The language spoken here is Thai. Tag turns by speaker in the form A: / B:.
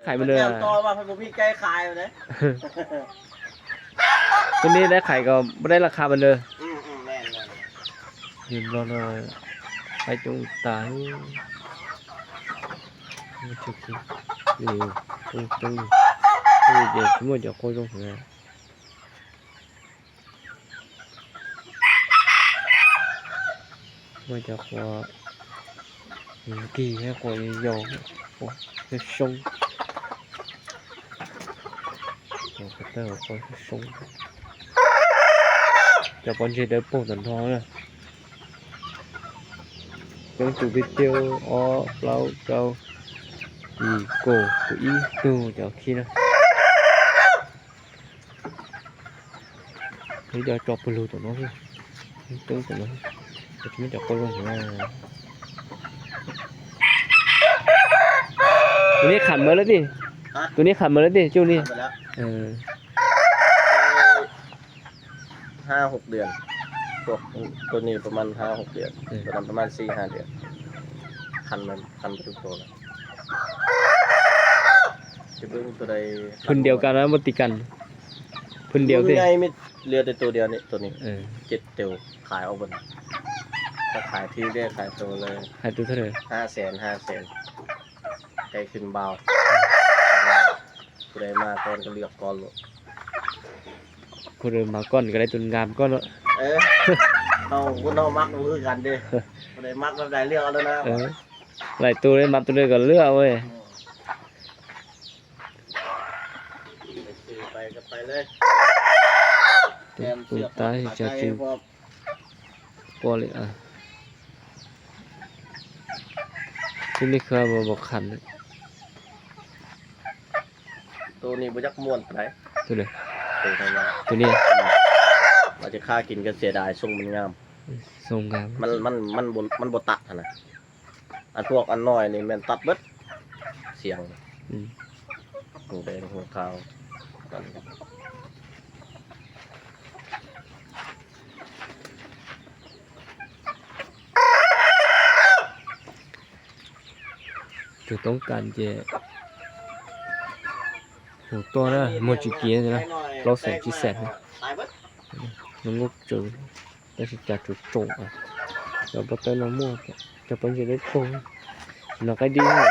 A: ขายมันเลย
B: ต่อมาผมมีใกล้ขายเลย
A: ตัวนี้ได้ขายก็ไม่ได้ราคามันเลย
B: แม่น
A: ยืนรอเลยไปจงตายชุกชุกนี่ตรงนี่เดี๋ยวสมมติจะโค้งตรงไหนไม่จะขวาkỳ hay của dầu cái sông cái tờ có cái sông cho con chơi đỡ bổ tận thôi nè trong chủ video ó lâu trâu thì cổ của y từ cho khi nào thấy cho chọc bự tụi nó đi tương tụi nó để chúng chọc con luôn nhaตัวนี้ขันมาแล้วดิตัวนี้ขันมาแล้วดิช่วงนี้
B: 5-6 เดือนตัวนี้ประมาณ5-6 เดือนตัวนั้นประมาณ4-5 เดือนคันไปทุกตัวแล้วจะเบิ่งตัวใด
A: พื้นเดียวกันนะมติกันพื้นเดียวดิ
B: ไงไม่เรือแต่ตัวเดียวนี่ตัวนี้7 ตัวขายเอาบนถ้าขายที่ได้ขายตัวเลย
A: ขายตัวเท่าไหร่
B: 500,000ใจขึ้นเบาผู้ใดมาก่อนก็เลือกก่อนเลย
A: ผู้ใดมาก่อนก็ได้ตุนงามก่อนเนาะ
B: เรามักมือกันดิผู้ใดมักแบบใดเลือกเอาแล้วนะ
A: หลายตัวเลยมักตัวเลยก็เลือกเว้ย
B: ไปก็ไปเลย
A: ตัวตายจะจิ้มปอเลยที่นี่คือมาบอกขัน
B: ตัวนี้บ่จักม่วนปานใด
A: ตัวเลย
B: ตัวนี้เราจะฆ่ากินก็เสียดายทรงมันงาม
A: ทรงงาม
B: มันบ่ตัดนะอันพวกอันน้อยนี่แม่นตัดเบิดเสียงหูแดงหูขาว
A: จะต้องการจะหูตัวนะโมจิเกียนะเราใส่จีแสนน้องงบจูแต่สิจัดจุดโจเราไปเติมน้ำมันจะเป็นจะได้โค้งเราก็ดีเลย